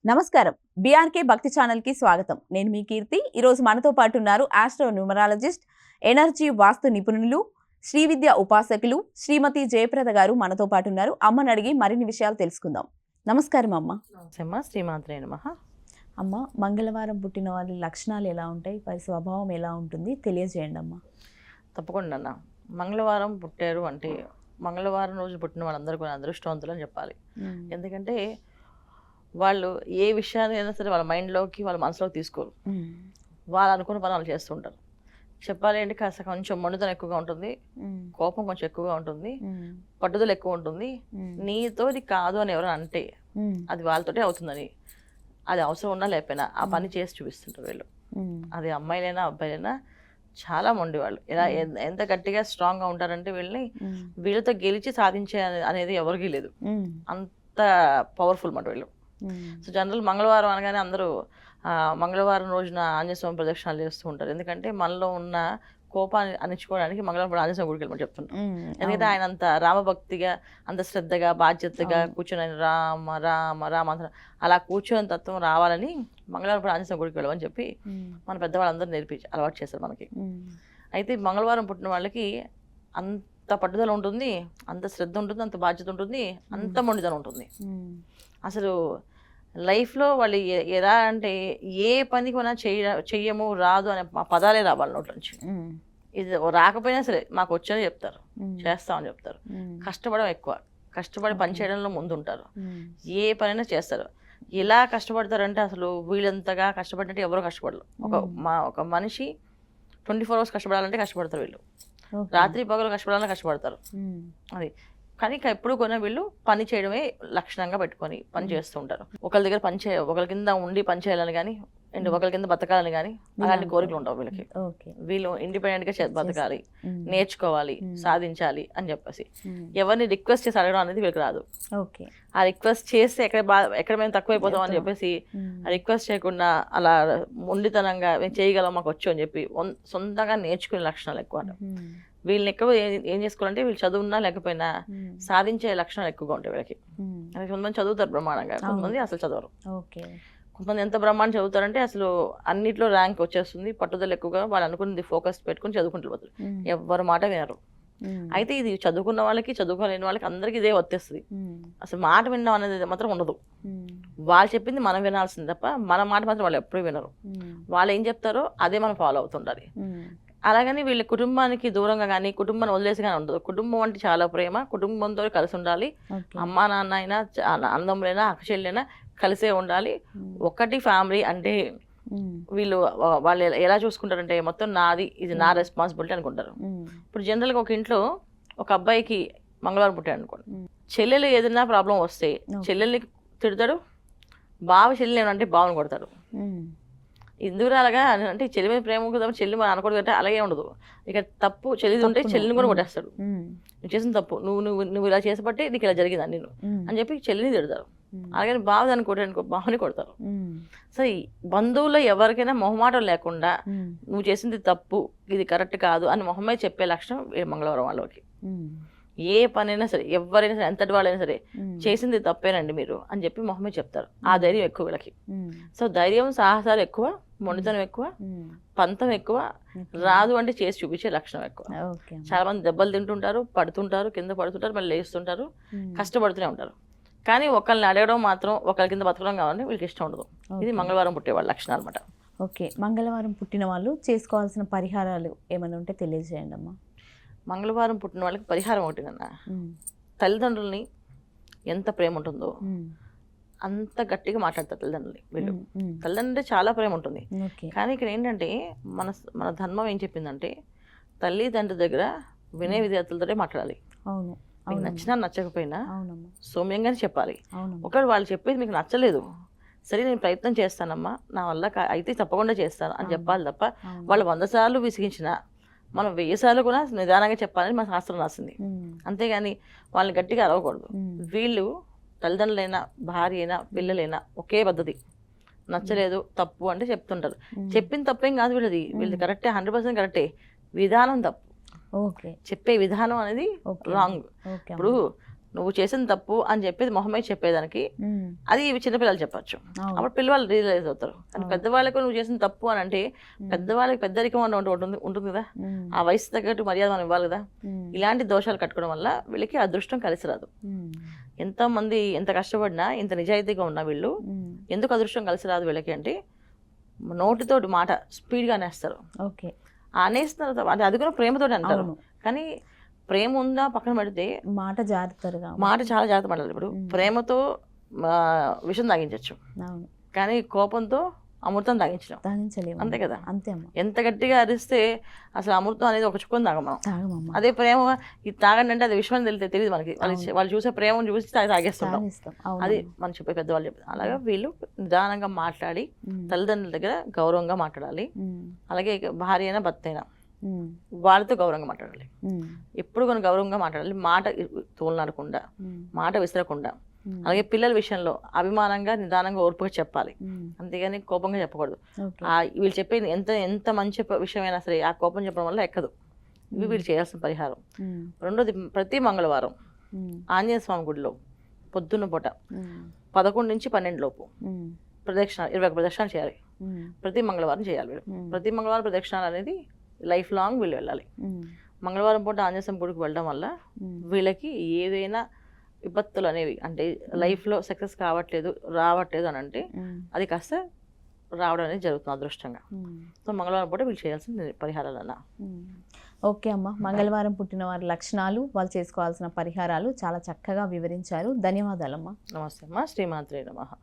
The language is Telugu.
నమస్కారం. బీఆర్కే భక్తి ఛానల్ కి స్వాగతం. నేను మీ కీర్తి. ఈరోజు మనతో పాటు ఉన్నారు ఆస్ట్రో న్యూమరాలజిస్ట్, ఎనర్జీ వాస్తు నిపుణులు, శ్రీ విద్య ఉపాసకులు శ్రీమతి జయప్రద గారు మనతో పాటు ఉన్నారు. అమ్మని అడిగి మరిన్ని విషయాలు తెలుసుకుందాం. నమస్కారం అమ్మ. శ్రీమాత్రే నమః. అమ్మ, మంగళవారం పుట్టిన వాళ్ళ లక్షణాలు ఎలా ఉంటాయి, వారి స్వభావం ఎలా ఉంటుంది తెలియజేయండి అమ్మ. తప్పకుండా అన్న. మంగళవారం పుట్టారు అంటే మంగళవారం రోజు పుట్టిన వాళ్ళందరూ కూడా అదృష్టవంతులు అని చెప్పాలి. ఎందుకంటే వాళ్ళు ఏ విషయాన్ని అయినా సరే వాళ్ళ మైండ్లోకి వాళ్ళ మనసులోకి తీసుకోరు. వాళ్ళు అనుకున్న పని వాళ్ళు చేస్తుంటారు. చెప్పాలి అంటే కాస్త కొంచెం మొండితనం ఎక్కువగా ఉంటుంది, కోపం కొంచెం ఎక్కువగా ఉంటుంది, పట్టుదల ఎక్కువ ఉంటుంది. నీతో ఇది కాదు అని ఎవరైనా అంటే అది వాళ్ళతోటే అవుతుందని, అది అవసరం ఉన్నా లేకపోయినా ఆ పని చేసి చూపిస్తుంటారు వీళ్ళు. అది అమ్మాయిలైనా అబ్బాయిలైనా చాలా మొండి వాళ్ళు. ఇలా ఎంత గట్టిగా స్ట్రాంగ్గా ఉంటారంటే వీళ్ళతో గెలిచి సాధించే అనేది ఎవరికీ లేదు. అంత పవర్ఫుల్ మాట వీళ్ళు. సో జనరల్ మంగళవారం అనగానే అందరూ మంగళవారం రోజున ఆంజనేయ స్వామి ప్రదక్షిణాలు చేస్తూ ఉంటారు. ఎందుకంటే మనలో ఉన్న కోపాన్ని అణించుకోవడానికి మంగళవారం ఆంజనేయ స్వామి గుడికి వెళ్ళమని చెప్తుంటాం. ఎందుకంటే ఆయన అంత రామభక్తిగా, అంత శ్రద్ధగా, బాధ్యతగా కూర్చొని ఆయన రామ రామ రామ అలా కూర్చొని తత్వం రావాలని మంగళవారం ఆంజనేయ స్వామి గుడికి వెళ్ళమని చెప్పి మన పెద్దవాళ్ళందరూ నేర్పించి అలవాటు చేశారు మనకి. అయితే మంగళవారం పుట్టిన వాళ్ళకి అంత పట్టుదల ఉంటుంది, అంత శ్రద్ధ ఉంటుంది, అంత బాధ్యత ఉంటుంది, అంత మొండితనం ఉంటుంది. అసలు లైఫ్లో వాళ్ళు ఎలా అంటే ఏ పని కొనా చెయ్యము, రాదు అనే పదాలే రావాలి నోట్ల నుంచి. ఇది రాకపోయినా సరే మాకు వచ్చని చెప్తారు, చేస్తామని చెప్తారు. కష్టపడడం ఎక్కువ, కష్టపడి పని చేయడంలో ముందు ఉంటారు. ఏ పనైనా చేస్తారు. ఎలా కష్టపడతారంటే అసలు వీళ్ళంతగా కష్టపడినట్టు ఎవరో కష్టపడరు. ఒక మనిషి 24 hours కష్టపడాలంటే కష్టపడతారు వీళ్ళు. రాత్రి పగలు కష్టపడాలని కష్టపడతారు. అది కానీ ఎప్పుడు కూడా వీళ్ళు పని చేయడమే లక్షణంగా పెట్టుకొని పని చేస్తూ ఉంటారు. ఒకరి దగ్గర ఒకరి కింద ఉండి పని చేయాలని కానీ, అండ్ ఒకరి కింద బతకాలని కానీ అలాంటి కోరికలు ఉంటావు వీళ్ళకి. వీళ్ళు ఇండిపెండెంట్గా బతకాలి, నేర్చుకోవాలి, సాధించాలి అని చెప్పేసి ఎవరిని రిక్వెస్ట్ చేసి అడగడం అనేది వీళ్ళకి రాదు. ఆ రిక్వెస్ట్ చేస్తే ఎక్కడ మేము తక్కువైపోతాం అని చెప్పేసి ఆ రిక్వెస్ట్ చేయకుండా అలా మొండితనంగా మేము చేయగలం, మాకు వచ్చు అని చెప్పి సొంతంగా నేర్చుకునే లక్షణాలు ఎక్కువ. వీళ్ళని ఎక్కువ ఏం చేసుకోవాలంటే వీళ్ళు చదువున్నా లేకపోయినా సాధించే లక్షణాలు ఎక్కువగా ఉంటాయి వీళ్ళకి. కొంతమంది చదువుతారు బ్రహ్మాండంగా, కొంతమంది అసలు చదవరు. కొంతమంది ఎంత బ్రహ్మాండం చదువుతారంటే అసలు అన్నిట్లో ర్యాంక్ వచ్చేస్తుంది, పట్టుదల ఎక్కువగా వాళ్ళు అనుకున్నది ఫోకస్ పెట్టుకుని చదువుకుంటూ పోతారు. ఎవరి మాట వినరు. అయితే ఇది చదువుకున్న వాళ్ళకి, చదువుకోలేని వాళ్ళకి అందరికి ఇదే వచ్చేస్తుంది. అసలు మాట వినడం అనేది మాత్రం ఉండదు. వాళ్ళు చెప్పింది మనం వినాల్సింది తప్ప మన మాట మాత్రం వాళ్ళు ఎప్పుడూ వినరు. వాళ్ళు ఏం చెప్తారో అదే మనం ఫాలో అవుతుండాలి. అలాగని వీళ్ళ కుటుంబానికి దూరంగా కానీ, కుటుంబాన్ని వదిలేసి కానీ ఉండదు. కుటుంబం అంటే చాలా ప్రేమ, కుటుంబంతో కలిసి ఉండాలి. అమ్మా నాన్న అయినా, అన్నదమ్ములైనా, అక్కచెల్లైనా కలిసే ఉండాలి. ఒకటి ఫ్యామిలీ అంటే వాళ్ళు ఎలా చూసుకుంటారంటే మొత్తం నాది, ఇది నా రెస్పాన్సిబిలిటీ అనుకుంటారు. ఇప్పుడు జనరల్గా ఒక ఇంట్లో ఒక అబ్బాయికి మంగళవారం పుట్టాడు అనుకోండి, చెల్లెలు ఏదైనా ప్రాబ్లం వస్తే చెల్లెల్ని తిడతాడు, బావ చెల్లెలు ఏమంటే బావని కొడతాడు. ఎందుకు అలాగా అంటే చెల్లి మీద ప్రేమ కదా, చెల్లి మనం అనకూడదు అంటే అలాగే ఉండదు. ఇక తప్పు చెల్లిది ఉంటే చెల్లిని కూడా కొట్టేస్తాడు. నువ్వు చేసిన తప్పు, నువ్వు ఇలా చేసబట్టే నీకు ఇలా జరిగింది నేను అని చెప్పి చెల్లిని తిడతారు. అలాగే బావ దాన్ని కొట్టానుకో, బావని కొడతారు. సో బంధువుల్లో ఎవరికైనా మొహమాటం లేకుండా నువ్వు చేసింది తప్పు, ఇది కరెక్ట్ కాదు అని మొహమే చెప్పే లక్షణం మంగళవారం వాళ్ళకి. ఏ పనైనా సరే, ఎవరైనా సరే, ఎంతటి వాళ్ళైనా సరే చేసింది తప్పేనండి మీరు అని చెప్పి మొహమే చెప్తారు. ఆ ధైర్యం ఎక్కువ వీళ్ళకి. సో ధైర్యం, సాహసాలు ఎక్కువ, మొండితనం ఎక్కువ, పంతం ఎక్కువ, రాదు అంటే చేసి చూపించే లక్షణం ఎక్కువ. చాలా మంది దెబ్బలు తింటుంటారు, పడుతుంటారు, కింద పడుతుంటారు, మళ్ళీ లేస్తుంటారు, కష్టపడుతూనే ఉంటారు. కానీ ఒకరిని అడగడం మాత్రం, ఒకరి కింద బతకడం కావాలంటే వీళ్ళకి ఇష్టం ఉండదు. ఇది మంగళవారం పుట్టే వాళ్ళ లక్షణాలు అనమాట. ఓకే, మంగళవారం పుట్టిన వాళ్ళు చేసుకోవాల్సిన పరిహారాలు ఏమైనా ఉంటే తెలియజేయండి అమ్మా. మంగళవారం పుట్టిన వాళ్ళకి పరిహారం ఒకటి కన్నా, తల్లిదండ్రులని ఎంత ప్రేమ ఉంటుందో అంత గట్టిగా మాట్లాడతారు తల్లిదండ్రులు. వీళ్ళు తల్లిదండ్రులు చాలా ప్రేమ ఉంటుంది. కానీ ఇక్కడ ఏంటంటే మన ధర్మం ఏం చెప్పిందంటే తల్లిదండ్రుల దగ్గర వినయ విద్యార్థులతోనే మాట్లాడాలి. మీకు నచ్చినా నచ్చకపోయినా సౌమ్యంగానే చెప్పాలి. ఒకవేళ వాళ్ళు చెప్పేది మీకు నచ్చలేదు, సరే నేను ప్రయత్నం చేస్తానమ్మా, నా వల్ల అయితే తప్పకుండా చేస్తాను అని చెప్పాలి తప్ప వాళ్ళు 100 సార్లు విసిగించినా మనం 1000 సార్లు కూడా నిదానంగా చెప్పాలని మన శాస్త్రం రాసింది. అంతేగాని వాళ్ళని గట్టిగా అరవకూడదు. వీళ్ళు తల్లిదండ్రులైనా, భార్య అయినా, పిల్లలైనా ఒకే పద్ధతి. నచ్చలేదు, తప్పు అంటే చెప్తుంటారు. చెప్పిన తప్పేం కాదు వీళ్ళది కరెక్టే, 100% కరెక్టే. విధానం తప్పు. చెప్పే విధానం అనేది రాంగ్. ఇప్పుడు నువ్వు చేసిన తప్పు అని చెప్పేది మొహమే చెప్పేదానికి అది ఇవి చిన్నపిల్లలు చెప్పచ్చు. అప్పుడు పిల్లవాళ్ళు రియలైజ్ అవుతారు. కానీ పెద్దవాళ్ళకు నువ్వు చేసిన తప్పు అని అంటే పెద్దవాళ్ళకి పెద్దరికం ఉంటుంది కదా, ఆ వయసు తగ్గట్టు మర్యాద మనం ఇవ్వాలి కదా. ఇలాంటి దోషాలు కట్టుకోవడం వల్ల వీళ్ళకి అదృష్టం కలిసి రాదు. ఎంతమంది ఎంత కష్టపడినా ఇంత నిజాయితీగా ఉన్నా వీళ్ళు ఎందుకు అదృష్టం కలిసి రాదు వీళ్ళకి అంటే నోటితోటి మాట స్పీడ్గా అనేస్తారు. ఓకే, అనేస్తారు అంటే అది కూడా ప్రేమతోటి అంటారు. కానీ ప్రేమ ఉందా పక్కన పెడితే మాట జాగ్రత్తగా, మాట చాలా జాగ్రత్త పడాలి. ఇప్పుడు ప్రేమతో విషం తాగించవచ్చు, కానీ కోపంతో అమృతం తాగించలేము. అంతే కదా. అంతే అమ్మ. ఎంత గట్టిగా అరిస్తే అసలు అమృతం అనేది ఒక చుక్కని తాగమా. అదే ప్రేమ ఇది తాగండి అంటే అది విషయం అని తెలియదు మనకి. వాళ్ళు చూసే ప్రేమను చూసి తాగేస్తుంటాం. అది మనం చెప్పే పెద్దవాళ్ళు చెప్పేది. అలాగే వీళ్ళు నిదానంగా మాట్లాడి తల్లిదండ్రుల దగ్గర గౌరవంగా మాట్లాడాలి. అలాగే భార్య అయినా భర్త అయినా వాళ్ళతో గౌరవంగా మాట్లాడాలి. ఎప్పుడు కొన్ని గౌరవంగా మాట్లాడాలి. మాట తోలనాడకుండా, మాట విసరకుండా. అలాగే పిల్లల విషయంలో అభిమానంగా నిదానంగా ఓర్పుగా చెప్పాలి. అంతేగాని కోపంగా చెప్పకూడదు. వీళ్ళు చెప్పేది ఎంత మంచి విషయమైనా సరే ఆ కోపం చెప్పడం వల్ల ఎక్కదు. ఇవి వీళ్ళు చేయాల్సిన పరిహారం. రెండోది, ప్రతి మంగళవారం ఆంజనేయ స్వామి గుడిలో పొద్దున్న పూట 11 నుంచి 12 లోపు ప్రదక్షిణ 21 ప్రదక్షిణాలు చేయాలి. ప్రతి మంగళవారం చేయాలి వీళ్ళు. ప్రతి మంగళవారం ప్రదక్షిణాలు అనేది లైఫ్ లాంగ్ వీళ్ళు వెళ్ళాలి. మంగళవారం పూట ఆంజనేయ స్వామి గుడికి వెళ్ళడం వల్ల వీళ్ళకి ఏదైనా విపత్తులు అనేవి అంటే లైఫ్లో సక్సెస్ రావట్లేదు అని అంటే అది కాస్త రావడం అనేది జరుగుతుంది అదృష్టంగా. సో మంగళవారం పూట వీళ్ళు చేయాల్సిన పరిహారాలన్నా. ఓకే అమ్మ, మంగళవారం పుట్టిన వారి లక్షణాలు, వాళ్ళు చేసుకోవాల్సిన పరిహారాలు చాలా చక్కగా వివరించారు. ధన్యవాదాలమ్మా. నమస్తే అమ్మా. శ్రీమాత్రే నమః.